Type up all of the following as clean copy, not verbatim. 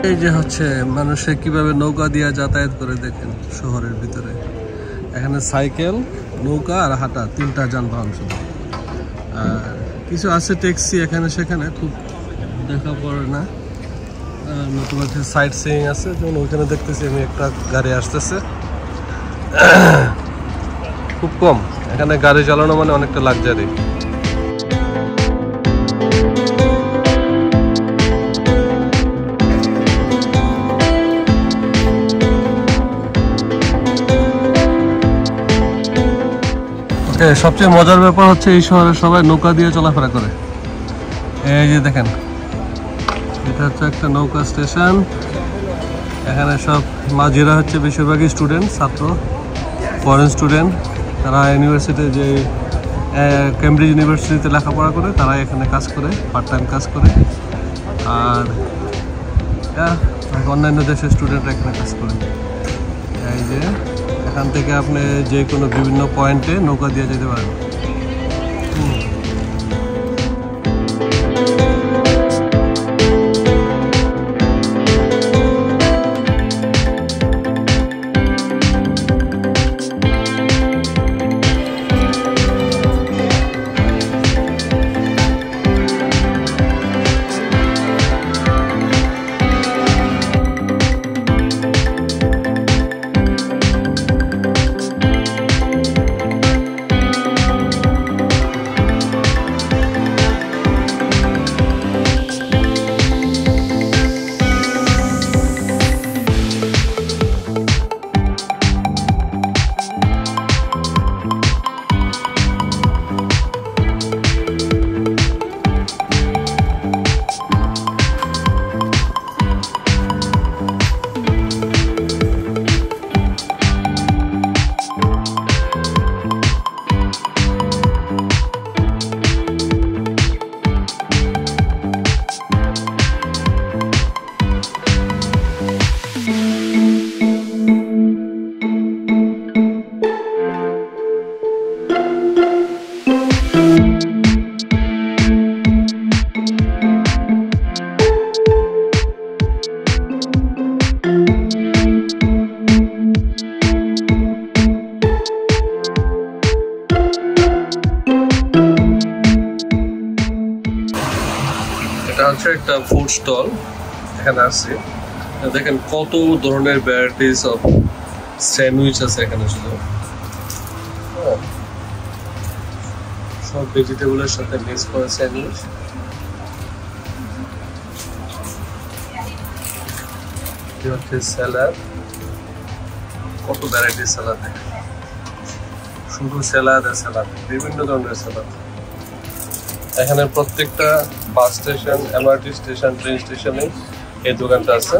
এই যে হচ্ছে মানুষে কিভাবে নৌকা দিয়ে যাতায়াত করে দেখেন শহরের ভিতরে। এখানে সাইকেল, নৌকা আর হাঁটা, তিনটা যানবাহন শুধু। আর কিছু আছে ট্যাক্সি এখানে সেখানে, খুব দেখা পড়ে না। নতুন হচ্ছে সাইট সিইং আছে, যেমন ওইখানে দেখতেছি আমি একটা গাড়ি আসতেছে, খুব কম। এখানে গাড়ি চালানো মানে অনেকটা লাক্সারি। সবচেয়ে মজার ব্যাপার হচ্ছে এই শহরে সবাই নৌকা দিয়ে চলাফেরা করে। এই যে দেখেন, এটা হচ্ছে একটা নৌকা স্টেশন। এখানে সব মাঝিরা হচ্ছে বেশিরভাগই স্টুডেন্ট, ছাত্র, ফরেন স্টুডেন্ট। তারা ইউনিভার্সিটি, যে কেমব্রিজ ইউনিভার্সিটিতে লেখাপড়া করে, তারা এখানে কাজ করে, পার্ট টাইম কাজ করে। আর অন্যান্য দেশের স্টুডেন্টরা এখানে কাজ করে। এই যে এখান থেকে আপনি যে কোনো বিভিন্ন পয়েন্টে নৌকা দিয়ে যেতে পারেন। এটা হচ্ছে একটা ফুড স্টল, এখানে আছে দেখেন কত ধরনের ভ্যারাইটিস অফ স্যান্ডউইচ আছে এখানে। শুধু সব ভেজিটেবলের সাথে মিক্স করা স্যান্ডউইচ। এটা হচ্ছে স্যালাড, কত ভ্যারাইটিস স্যালাড, শুধু স্যালাড আর স্যালাড, বিভিন্ন ধরনের স্যালাড। এখানে প্রত্যেকটা bus station, MRT station, train স্টেশনে এই দোকানটা আছে,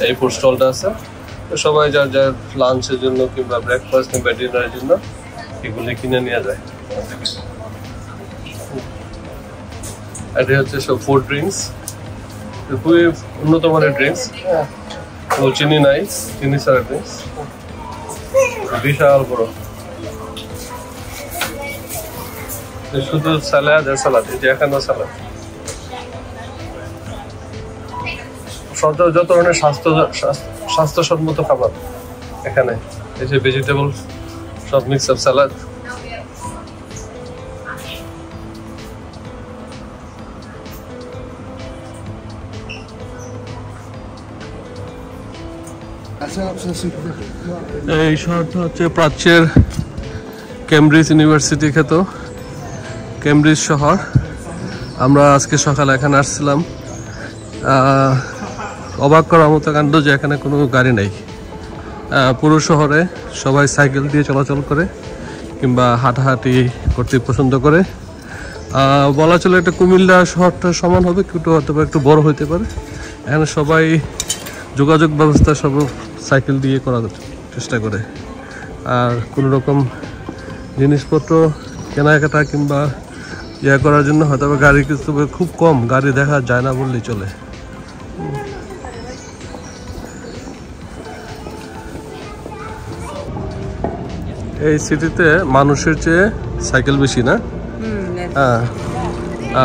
এই ফুড স্টলটা আছে। তো সবাই যার যার লাঞ্চের জন্য কিংবা ব্রেকফাস্ট কিংবা ডিনারের জন্য এগুলি কিনে নিয়ে যায়। এটা হচ্ছে সব ফুড ড্রিঙ্কস, খুবই উন্নত মানের ড্রিঙ্কস, চিনি নাই, চিনি ছাড়া ড্রিঙ্কস, বিশাল বড়। শুধু স্যালাড আর স্যালাড, এই যে এখানে স্যালাড, যত ধরনের স্বাস্থ্যসম্মত খাবার এখানে। এই যে ভেজিটেবল সব মিক্স আপ স্যালাড। এই শহরটা হচ্ছে প্রাচ্যের কেমব্রিজ ইউনিভার্সিটি খ্যাত কেমব্রিজ শহর। আমরা আজকে সকালে এখানে আসছিলাম। অবাক করার মতো কাণ্ড যে এখানে কোনো গাড়ি নেই। পুরো শহরে সবাই সাইকেল দিয়ে চলাচল করে কিংবা হাঁটাহাঁটি করতে পছন্দ করে। বলা চলে একটা কুমিল্লা শহরটা সমান হবে, কিন্তু হয়তো একটু বড় হইতে পারে। এখানে সবাই যোগাযোগ ব্যবস্থা সব সাইকেল দিয়ে করার চেষ্টা করে। আর কোনো রকম জিনিসপত্র কেনাকাটা কিংবা ইয়ে করার জন্য হয়তো গাড়ি কিন্তু খুব কম, গাড়ি দেখা যায় না বললেই চলে। এই সিটিতে মানুষের চেয়ে সাইকেল বেশি না? হ্যাঁ,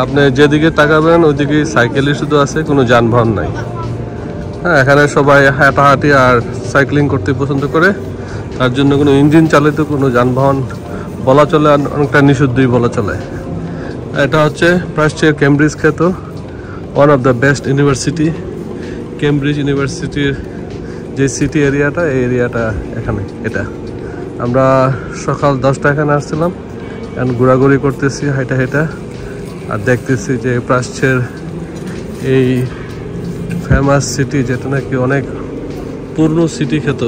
আপনি যেদিকে তাকাবেন ওইদিকে সাইকেলই শুধু আছে, কোনো যানবাহন নাই। হ্যাঁ, এখানে সবাই হাঁটাহাঁটি আর সাইক্লিং করতে পছন্দ করে। তার জন্য কোনো ইঞ্জিন চালিত কোনো যানবাহন বলা চলে, অনেকটা নিষিদ্ধই বলা চলে। এটা হচ্ছে প্রাচ্যের কেমব্রিজ খ্যাত one of the best university. Cambridge ইউনিভার্সিটির যে সিটি এরিয়াটা, এই এরিয়াটা এখানে। এটা আমরা সকাল 10টা এখানে আসছিলাম, এখন ঘোরাঘুরি করতেছি হাইটা হাইটা, আর দেখতেছি যে প্রাচ্যের এই ফেমাস সিটি, যেটা নাকি অনেক পুরনো সিটি খ্যাত,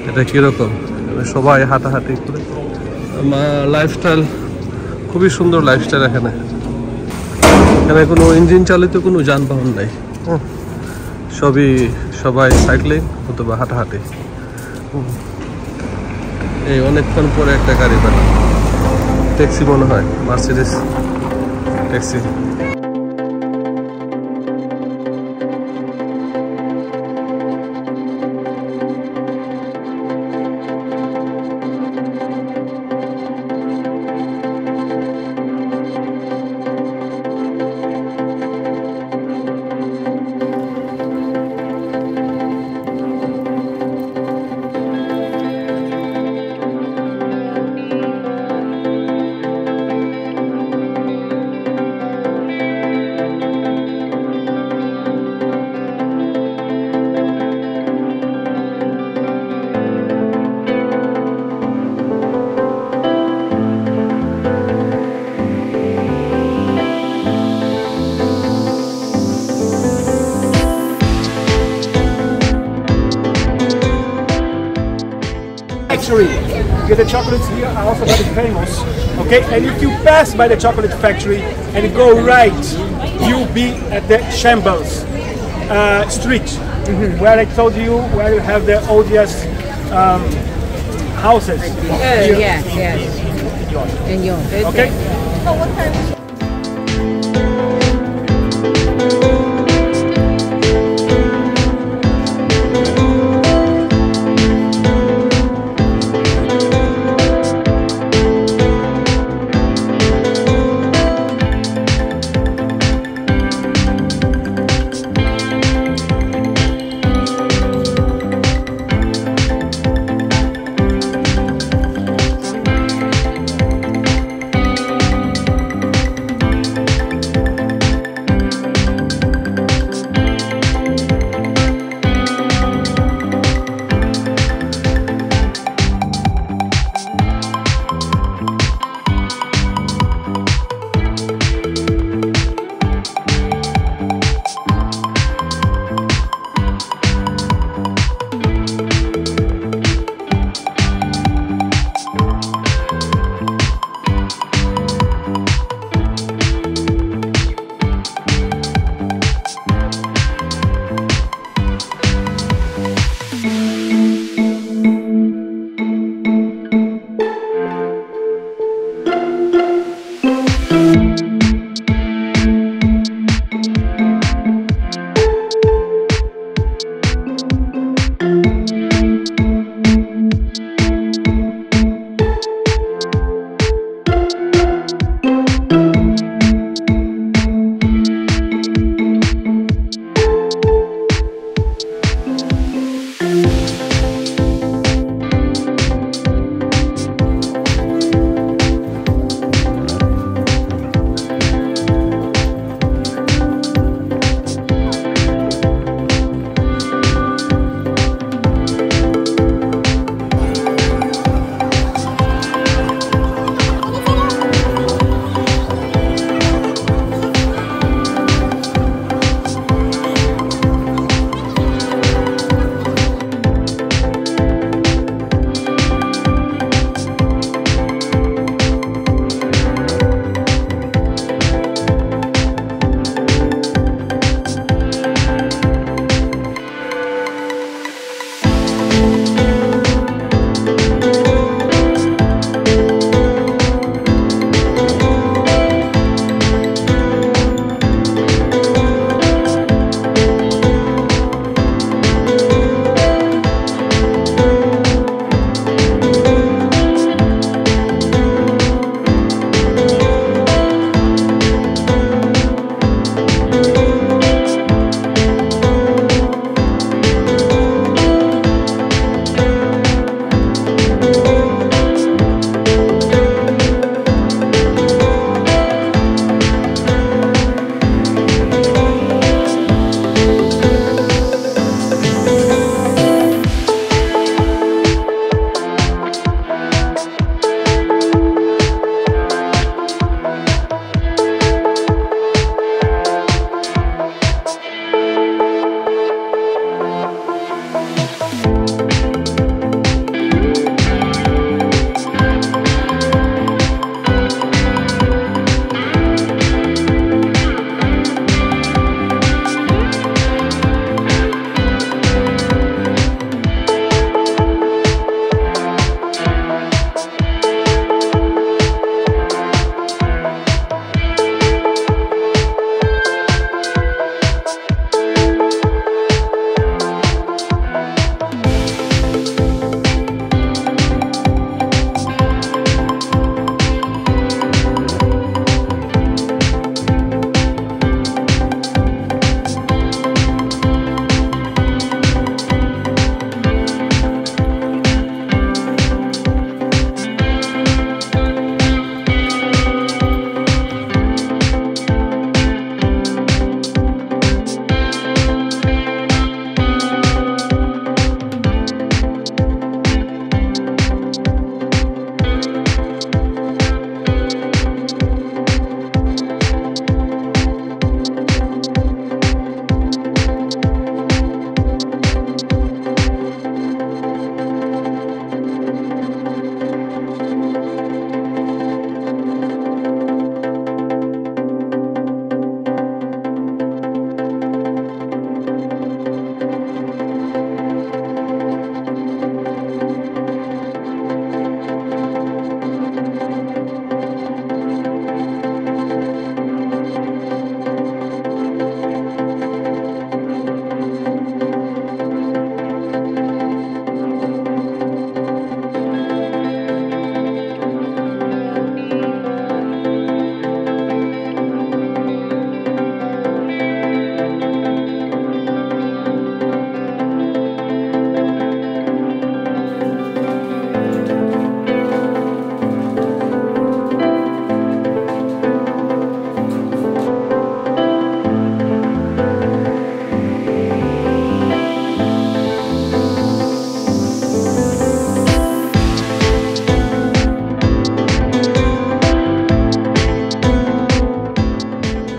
এটা কীরকম। সবাই হাঁটাহাঁটি করে, লাইফস্টাইল খুবই সুন্দর লাইফস্টাইল এখানে। এখানে কোনো ইঞ্জিন চালিত কোনো যানবাহন নাই, সবাই সাইক্লিং অথবা হাঁটাহাঁটি। এই অনেকক্ষণ পরে একটা গাড়ি পেলাম, ট্যাক্সি মনে হয়, Mercedes taxi. Because the chocolates here are also very famous, okay? And if you pass by the chocolate factory and go right, you'll be at the Shambles street, where I told you where you have the oldest houses. Yes. In York. Okay?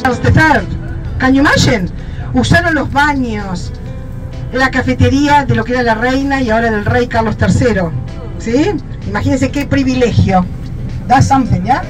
Charles III. Can you imagine? Usaron los baños, la cafetería de lo que era la reina y ahora del rey Carlos III. ¿Sí? Imagínense qué privilegio. That's something, ¿ya?